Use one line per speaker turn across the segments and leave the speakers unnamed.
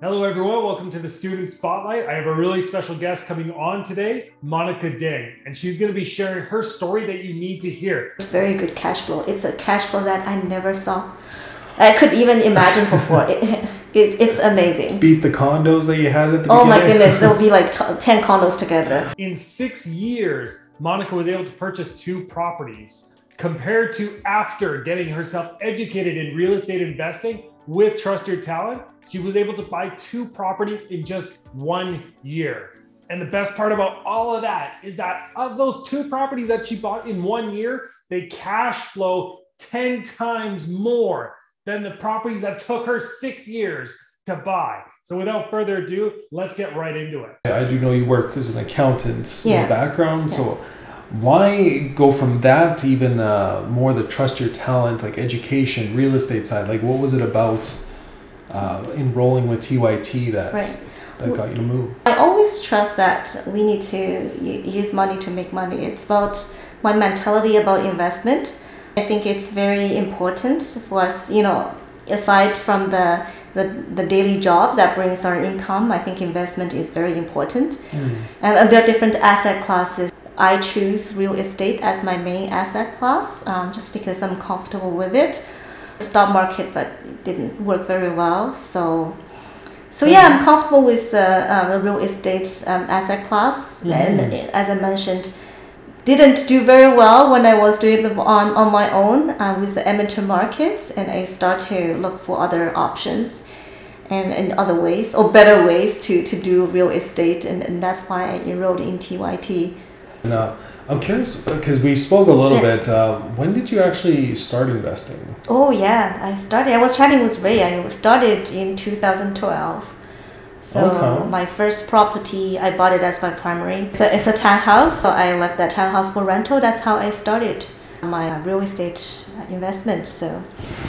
Hello, everyone. Welcome to the Student Spotlight. I have a really special guest coming on today, Monica Ding, and she's going to be sharing her story that you need to hear.
Very good cash flow. It's a cash flow that I never saw. I could even imagine before. It's amazing.
Beat the condos that you had at the
beginning.
Oh
my goodness, there'll be like 10 condos together.
In 6 years, Monica was able to purchase 2 properties. Compared to after getting herself educated in real estate investing with Trust Your Talent, she was able to buy 2 properties in just 1 year. And the best part about all of that is that of those 2 properties that she bought in 1 year, they cash flow 10 times more than the properties that took her 6 years to buy. So without further ado, let's get right into it.
I do know you work as an accountant in the background. Yeah. So why go from that to even more the Trust Your Talent, like education, real estate side? Like what was it about enrolling with TYT that got you to move?
I always trust that we need to use money to make money. It's about my mentality about investment. I think it's very important for us, aside from the daily job that brings our income, I think investment is very important. And there are different asset classes. I choose real estate as my main asset class just because I'm comfortable with it. The stock market, but it didn't work very well. So yeah, I'm comfortable with the real estate asset class. And as I mentioned, didn't do very well when I was doing them on my own with the amateur markets, and I start to look for other options and other ways or better ways to do real estate, and that's why I enrolled in TYT.
I'm curious because we spoke a little bit. When did you actually start investing?
Oh yeah, I was chatting with Ray. I started in 2012. So my first property, I bought it as my primary. So it's a townhouse. So I left that townhouse for rental. That's how I started my real estate investment.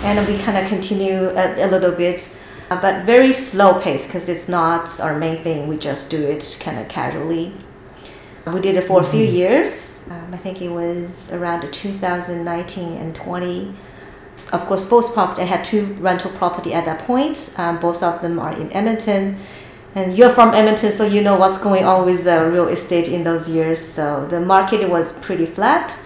And we kind of continue a little bit, but very slow pace because it's not our main thing. We just do it kind of casually. We did it for a few years. I think it was around 2019 and 20. Of course, both property. I had 2 rental property at that point. Both of them are in Edmonton. And you're from Edmonton, so you know what's going on with the real estate in those years. So the market was pretty flat.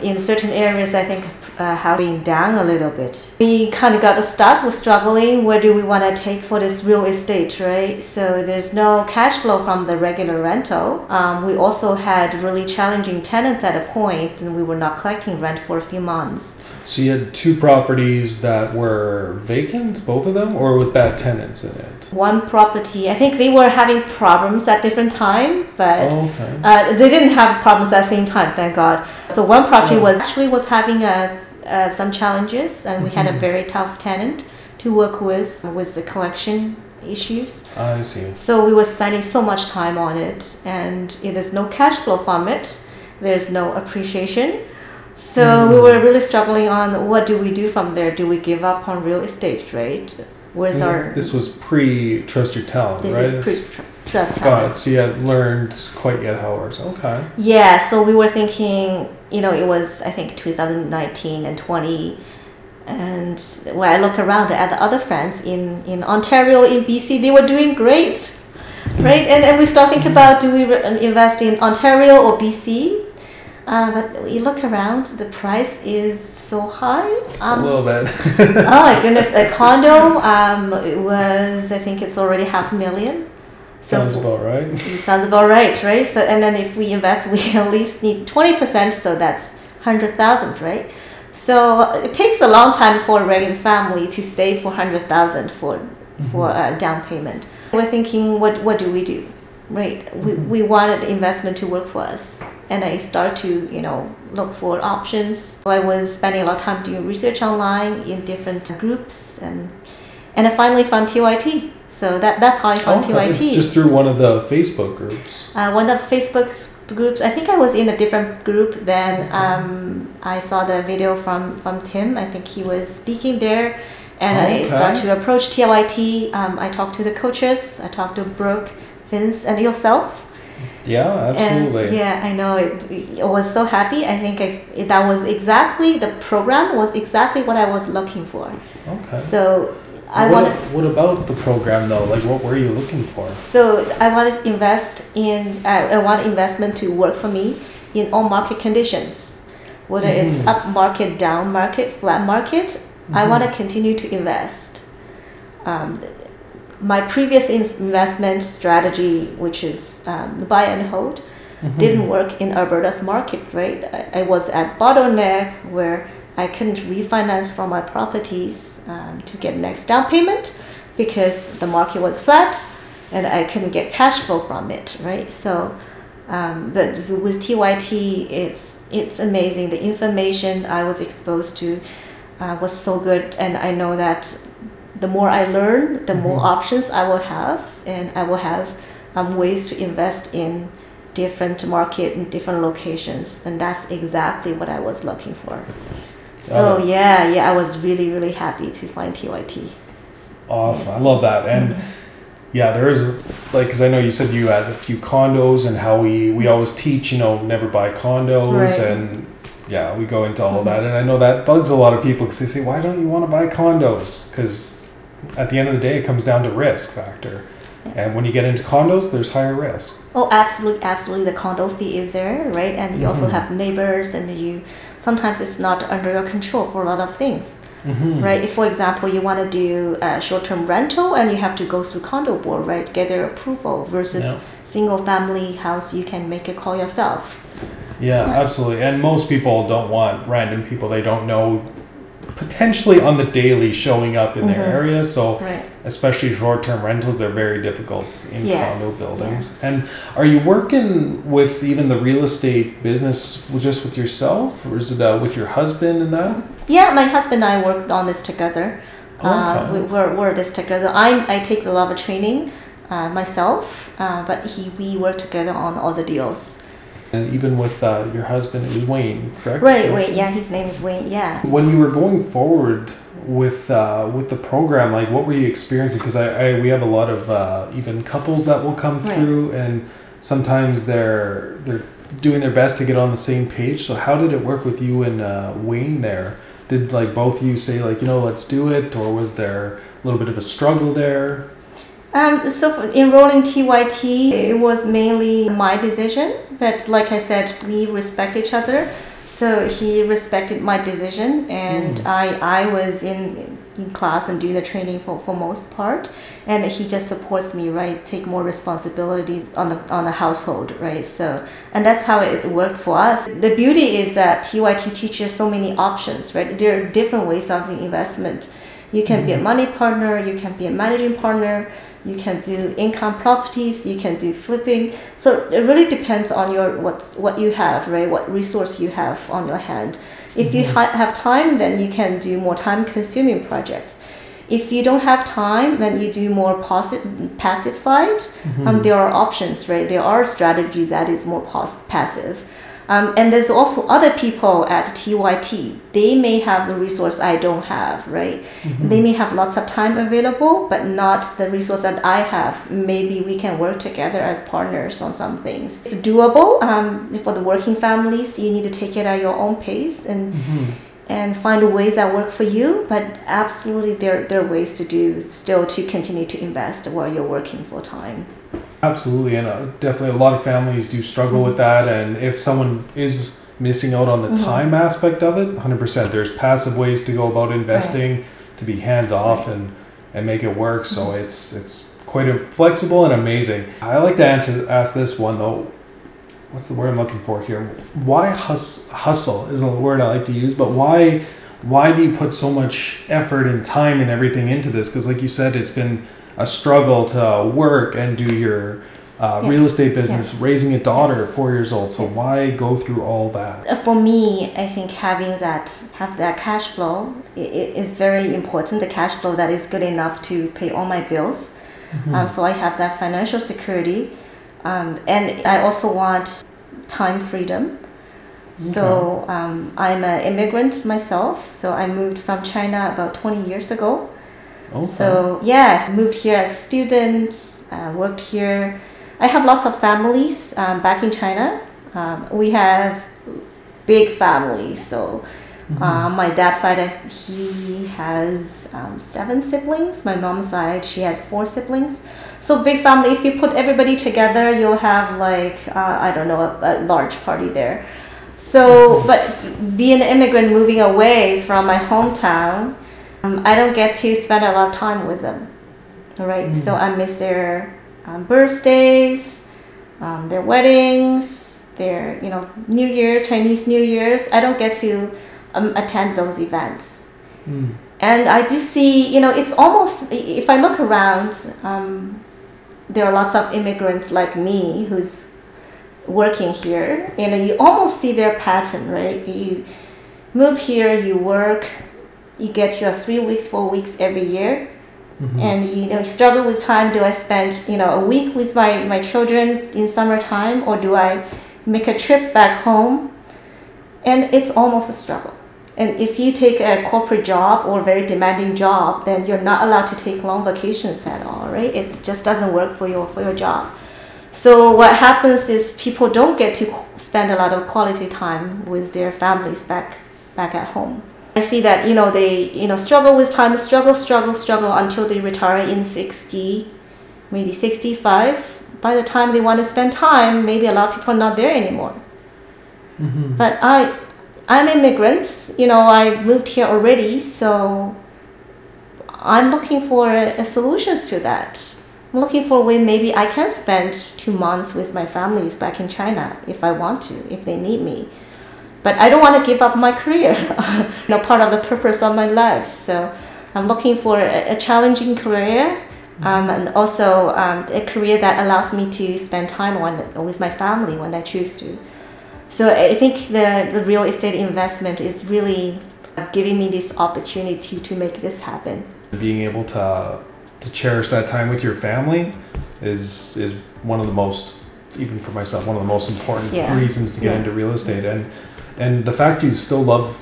In certain areas, I think has been down a little bit. We kind of got stuck with struggling. Where do we want to take for this real estate, right? So there's no cash flow from the regular rental. We also had really challenging tenants at a point, and we were not collecting rent for a few months.
So you had 2 properties that were vacant, both of them, or with bad tenants in it?
One property, I think they were having problems at different time, but they didn't have problems at the same time, thank God. So one property was having some challenges, and we had a very tough tenant to work with the collection issues.
I see.
So we were spending so much time on it, and it is no cash flow from it. There's no appreciation. So we were really struggling on what do we do from there? Do we give up on real estate, right? Where's
This was pre-Trust Your Talent, right?
This is pre-Trust Talent.
Got it. So you hadn't learned quite yet how it works. Okay.
Yeah, so we were thinking, it was, I think, 2019 and 20. And when I look around at the other friends in Ontario, in BC, they were doing great, right? And we start thinking about, do we invest in Ontario or BC? But you look around, the price is so high.
A little bit.
Oh my goodness, a condo it was, I think it's already $500,000.
Sounds about right.
It sounds about right? So, and then if we invest, we at least need 20%, so that's $100,000, right? So it takes a long time for a regular family to save for $100,000 for a down payment. We're thinking, what do we do? Right, we wanted investment to work for us, and I started to look for options. So I was spending a lot of time doing research online in different groups, and I finally found TYT. So that's how I found TYT.
Just through one of the Facebook groups.
One of the Facebook groups. I think I was in a different group. Then I saw the video from Tim. I think he was speaking there, and I started to approach TYT. I talked to the coaches. I talked to Brooke, Vince, and yourself.
Yeah, absolutely.
And yeah, I know it was so happy. I think the program was exactly what I was looking for.
Okay.
So
What about the program though? Like, what were you looking for?
So I wanted to invest in. I want investment to work for me in all market conditions, whether it's up market, down market, flat market. I want to continue to invest. My previous investment strategy, which is buy and hold, didn't work in Alberta's market, right? I was at bottleneck where I couldn't refinance for my properties to get next down payment because the market was flat and I couldn't get cash flow from it, right? So, but with TYT, it's amazing. The information I was exposed to was so good, and I know that the more I learn, the more options I will have, and I will have ways to invest in different market and different locations, and that's exactly what I was looking for. So I was really, really happy to find TYT.
Awesome. I love that. And there is, like, because I know you said you had a few condos, and how we always teach, never buy condos, right. And we go into all of that. And I know that bugs a lot of people because they say, why don't you want to buy condos? Because at the end of the day, it comes down to risk factor. And when you get into condos, there's higher risk.
Oh, absolutely, absolutely. The condo fee is there, right? And you also have neighbors, and sometimes it's not under your control for a lot of things, right? If, for example, you want to do a short-term rental and you have to go through condo board, right, get their approval, versus single-family house, you can make a call yourself.
Yeah, absolutely. And most people don't want random people they don't know potentially on the daily showing up in their area. So especially short-term rentals, they're very difficult in condo buildings. And are you working with even the real estate business just with yourself, or is it with your husband and that? Yeah,
my husband and I worked on this together. We're this together. I take a lot of training myself, but we work together on all the deals.
And even with your husband, it was Wayne, correct?
Right, Wayne. Yeah, his name is Wayne. Yeah.
When you were going forward with the program, like, what were you experiencing? Because we have a lot of even couples that will come through, and sometimes they're doing their best to get on the same page. So how did it work with you and Wayne there? Did both of you say let's do it, or was there a little bit of a struggle there?
So for enrolling TYT, it was mainly my decision, but like I said, we respect each other. So he respected my decision, and I was in class and doing the training for most part, and he just supports me, right? Take more responsibilities on the household, right? So, and that's how it worked for us. The beauty is that TYT teaches so many options, right? There are different ways of investment. You can be a money partner, you can be a managing partner, you can do income properties, you can do flipping. So it really depends on what you have, right? What resource you have on your hand. If you have time, then you can do more time-consuming projects. If you don't have time, then you do more passive side. There are options, right? There are strategies that is more passive. And there's also other people at TYT. They may have the resource I don't have, right? They may have lots of time available, but not the resource that I have. Maybe we can work together as partners on some things. It's doable. For the working families, you need to take it at your own pace and find ways that work for you. But absolutely, there are ways to continue to invest while you're working full time.
Absolutely, and definitely a lot of families do struggle with that, and if someone is missing out on the time aspect of it, 100%, there's passive ways to go about investing, to be hands-off and make it work, so it's quite flexible and amazing. I like to ask this one though, what's the word I'm looking for here? Why hustle is a word I like to use, but why do you put so much effort and time and everything into this? Because like you said, it's been a struggle to work and do your real estate business, raising a daughter at 4 years old. So why go through all that?
For me, I think have that cash flow is very important. The cash flow that is good enough to pay all my bills. So I have that financial security, and I also want time freedom. So I'm an immigrant myself. So I moved from China about 20 years ago. So yes, moved here as a student, worked here. I have lots of families back in China. We have big families, so My dad's side, he has 7 siblings. My mom's side, she has 4 siblings. So big family. If you put everybody together, you'll have like, I don't know, a large party there. So, but being an immigrant moving away from my hometown, I don't get to spend a lot of time with them. All right. So I miss their birthdays, their weddings, their, New Year's, Chinese New Year's. I don't get to attend those events. And I do see, it's almost, if I look around, there are lots of immigrants like me who's working here. You almost see their pattern, right? You move here, you work, you get your 3 weeks, 4 weeks every year. And struggle with time. Do I spend a week with my children in summertime, or do I make a trip back home? And it's almost a struggle. And if you take a corporate job or very demanding job, then you're not allowed to take long vacations at all, right? It just doesn't work for your job. So what happens is people don't get to spend a lot of quality time with their families back at home. I see that, they, struggle with time, struggle until they retire in 60, maybe 65. By the time they want to spend time, maybe a lot of people are not there anymore. But I'm immigrant, I moved here already, so I'm looking for solutions to that. I'm looking for a way maybe I can spend 2 months with my families back in China if I want to, if they need me. But I don't want to give up my career, part of the purpose of my life. So I'm looking for a challenging career, and also a career that allows me to spend time with my family when I choose to. So I think the real estate investment is really giving me this opportunity to make this happen.
Being able to cherish that time with your family is one of the most, even for myself, one of the most important reasons to get into real estate. And the fact you still love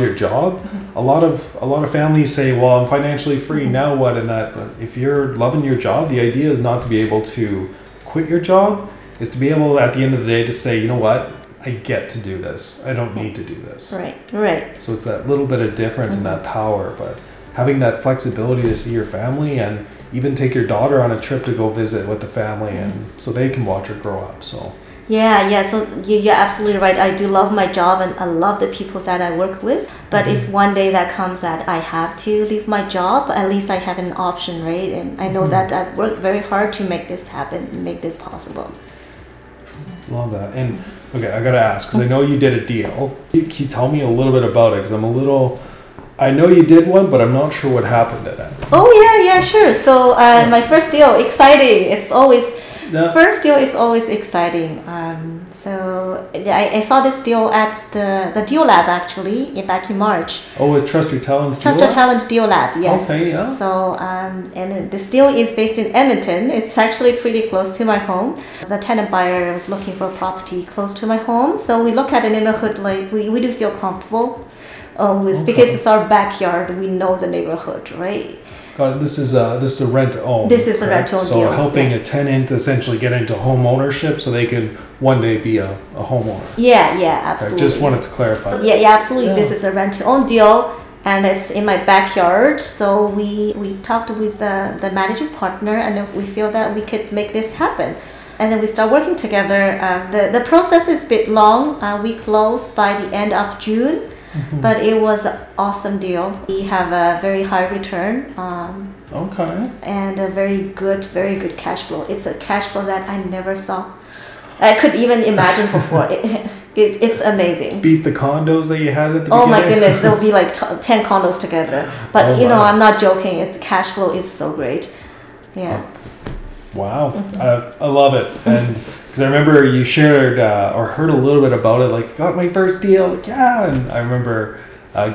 your job, a lot of families say, well, I'm financially free, now what, and that. But if you're loving your job, the idea is not to be able to quit your job, is to be able at the end of the day to say, you know what, I get to do this. I don't need to do this.
Right.
So it's that little bit of difference in that power, but having that flexibility to see your family and even take your daughter on a trip to go visit with the family, and so they can watch her grow up. So.
Yeah. So you're absolutely right. I do love my job and I love the people that I work with. But if one day that comes that I have to leave my job, at least I have an option, right? And I know that I've worked very hard to make this happen, make this possible.
Love that. And okay, I gotta ask, because I know you did a deal. Can you tell me a little bit about it? Because I know you did one, but I'm not sure what happened at that.
Oh yeah, sure. So my first deal, exciting. It's always first deal is always exciting. So I saw this deal at the Deal Lab actually back in March.
Oh, with Trust Your Talent.
Trust Your Talent Deal Lab, yes.
Okay, yeah.
So and this deal is based in Edmonton. It's actually pretty close to my home. The tenant buyer was looking for a property close to my home, so we look at a neighborhood like we do feel comfortable. Because it's our backyard, we know the neighborhood, right?
Got it. This is a rent-own.
This is a rent-own deal.
So helping a tenant essentially get into home ownership so they can one day be a homeowner.
Yeah, absolutely.
I just wanted to clarify.
Yeah, absolutely. Yeah. This is a rent-to-own deal, and it's in my backyard. So we talked with the managing partner, and we feel that we could make this happen. And then we start working together. The process is a bit long. We closed by the end of June. But it was an awesome deal. We have a very high return.
Okay.
And a very good cash flow. It's a cash flow that I never saw. I could even imagine before. It's amazing.
Beat the condos that you had at the beginning?
Oh my goodness, there'll be like 10 condos together. But I'm not joking. Cash flow is so great. Yeah.
Wow. I love it. And because I remember you shared or heard a little bit about it, like, got my first deal. Like, yeah. And I remember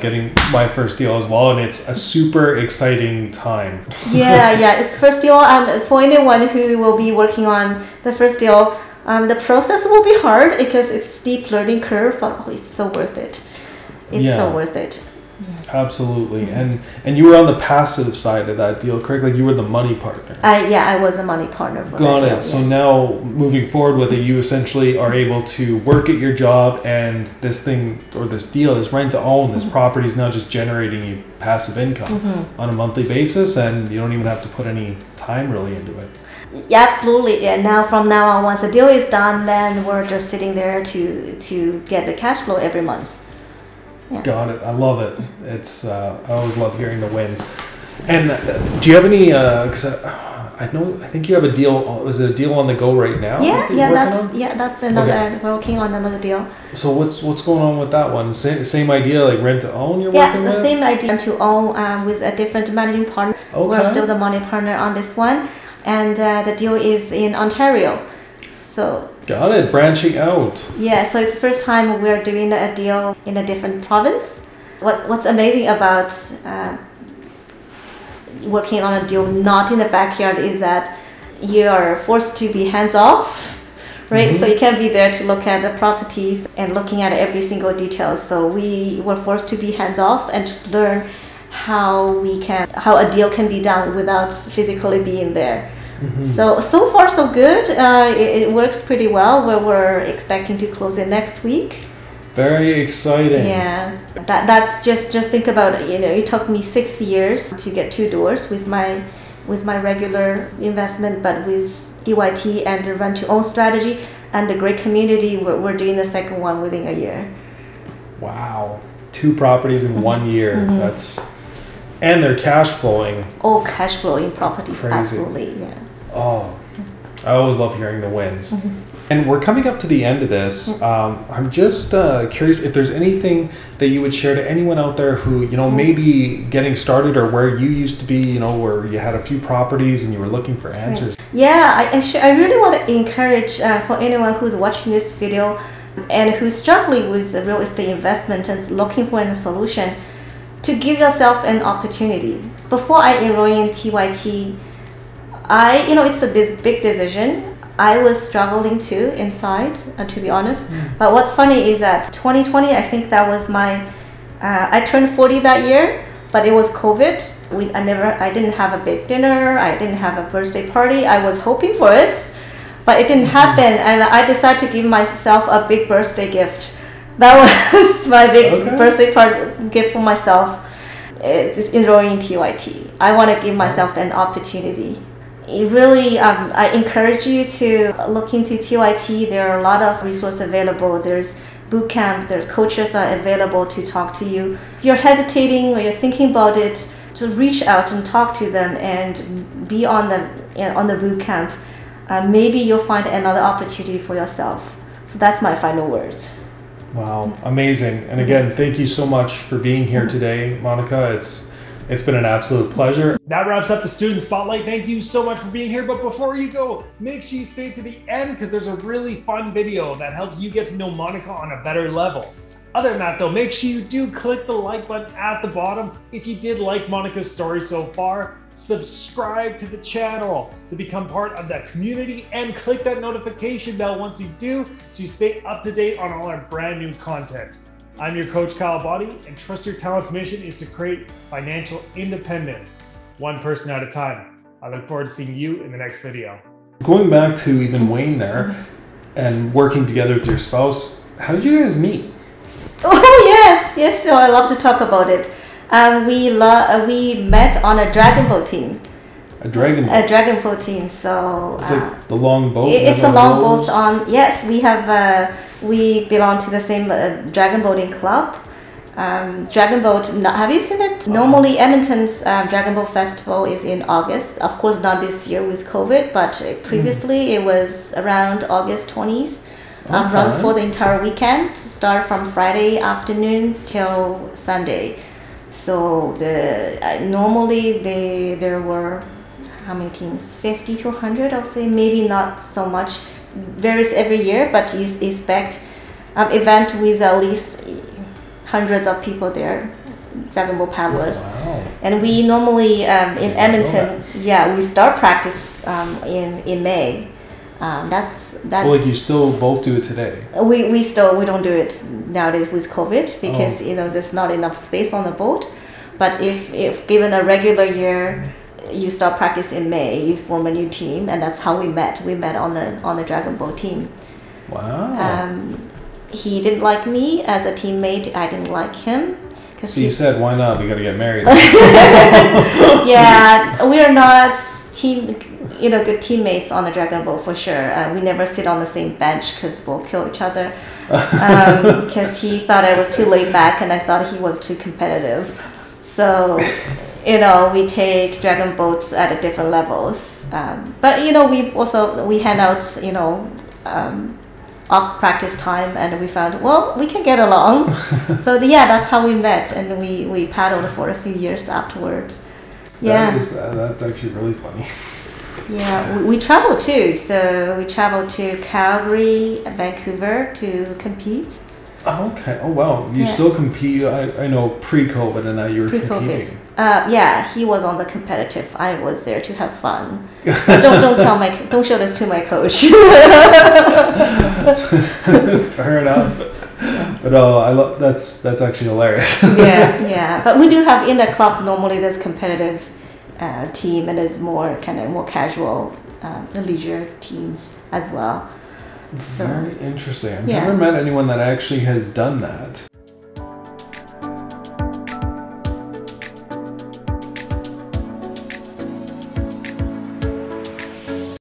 getting my first deal as well. And it's a super exciting time.
Yeah. It's first deal. For anyone who will be working on the first deal, the process will be hard because it's steep learning curve, but it's so worth it. It's so worth it.
Absolutely. And you were on the passive side of that deal, correct? Like you were the money partner.
I was a money partner for
Got
that
it.
deal,
So now moving forward with it, you essentially are able to work at your job, and this thing or this deal, this rent to own, this property is now just generating you passive income on a monthly basis, and you don't even have to put any time really into it.
Yeah, absolutely. Yeah. Now from now on, once the deal is done, then we're just sitting there to get the cash flow every month. Yeah.
Got it. I love it. It's I always love hearing the wins. And do you have any? Because I think you have a deal. Is it a deal on the go right now?
That's another. Okay. We're working on another deal.
So what's going on with that one? Same idea, like rent to own. You're working with?
Yeah, the same idea, to own with a different managing partner. Okay. We're still the money partner on this one, and the deal is in Ontario. So.
Got it. Branching out.
Yeah, so it's the first time we're doing a deal in a different province. What's amazing about working on a deal not in the backyard is that you are forced to be hands off, right? So you can't be there to look at the properties and looking at every single detail. So we were forced to be hands off and just learn how a deal can be done without physically being there. So far so good. It works pretty well. We're expecting to close it next week.
Very exciting.
Yeah, that's just think about it. It took me 6 years to get 2 doors with my regular investment, but with TYT and the rent to own strategy and the great community, we're doing the second one within a year.
Wow, 2 properties in 1 year. And they're cash flowing.
Oh, cash flowing properties.
Crazy.
Absolutely, yeah.
Oh, I always love hearing the wins. And we're coming up to the end of this. I'm just curious if there's anything that you would share to anyone out there who, maybe getting started, or where you used to be, where you had a few properties and you were looking for answers.
Yeah, I really want to encourage for anyone who's watching this video and who's struggling with real estate investment and looking for a solution, to give yourself an opportunity. Before I enrolled in TYT, it's this big decision. I was struggling too inside, to be honest. But what's funny is that 2020, I think that was I turned 40 that year, but it was COVID. I didn't have a big dinner. I didn't have a birthday party. I was hoping for it, but it didn't happen. And I decided to give myself a big birthday gift. That was my big birthday gift for myself. It's enrolling in TYT. I want to give myself an opportunity. It really, I encourage you to look into TYT. There are a lot of resources available. There's boot camp. There's coaches are available to talk to you. If you're hesitating or you're thinking about it, just reach out and talk to them and be on the boot camp. Maybe you'll find another opportunity for yourself. So that's my final words.
Wow, amazing. And again, thank you so much for being here today, Monica. It's been an absolute pleasure.
That wraps up the Student Spotlight. Thank you so much for being here. But before you go, make sure you stay to the end, because there's a really fun video that helps you get to know Monica on a better level. Other than that though, make sure you do click the like button at the bottom. If you did like Monica's story so far, subscribe to the channel to become part of that community, and click that notification bell once you do, so you stay up to date on all our brand new content. I'm your coach, Kyle Body, and Trust Your Talent's mission is to create financial independence, one person at a time. I look forward to seeing you in the next video.
Going back to even Wayne there and working together with your spouse, how did you guys meet?
Oh yes, so I love to talk about it. We met on a dragon boat team.
A dragon boat?
A dragon boat team, so...
It's like the long boat?
It's a long boat on... Yes, we belong to the same dragon boating club. Dragon boat, have you seen it? Normally Edmonton's Dragon Boat Festival is in August. Of course not this year with COVID, but previously it was around August 20th. Runs for the entire weekend, start from Friday afternoon till Sunday. So normally there were, how many teams? 50 to 100, I'll say, maybe not so much. Varies every year, but you expect event with at least hundreds of people there, dragon boat paddlers. Wow. And we normally in Edmonton, we start practice in May. That's
well, like you still both do it today.
We don't do it nowadays with COVID because there's not enough space on the boat. But if given a regular year, you start practice in May, you form a new team, and that's how we met. We met on the dragon boat team.
Wow.
He didn't like me as a teammate. I didn't like him.
So you said, why not? We got to get married.
Yeah, we are not good teammates on the dragon boat for sure. We never sit on the same bench because we'll kill each other. Because he thought I was too laid back and I thought he was too competitive. So, we take dragon boats at a different levels. But we hang out, off practice time, and we found, well, we can get along. So that's how we met, and we paddled for a few years afterwards. Yeah,
that's actually really funny.
Yeah, we travel too. So we travel to Calgary, Vancouver to compete.
Oh, okay. Oh, wow. You still compete? I know pre-COVID, and now you're competing.
He was on the competitive. I was there to have fun. Don't show this to my coach.
Fair enough. But I love that's actually hilarious.
Yeah. But we do have in the club. Normally, there's competitive team, and there's more casual, leisure teams as well.
Very interesting. I've never met anyone that actually has done that.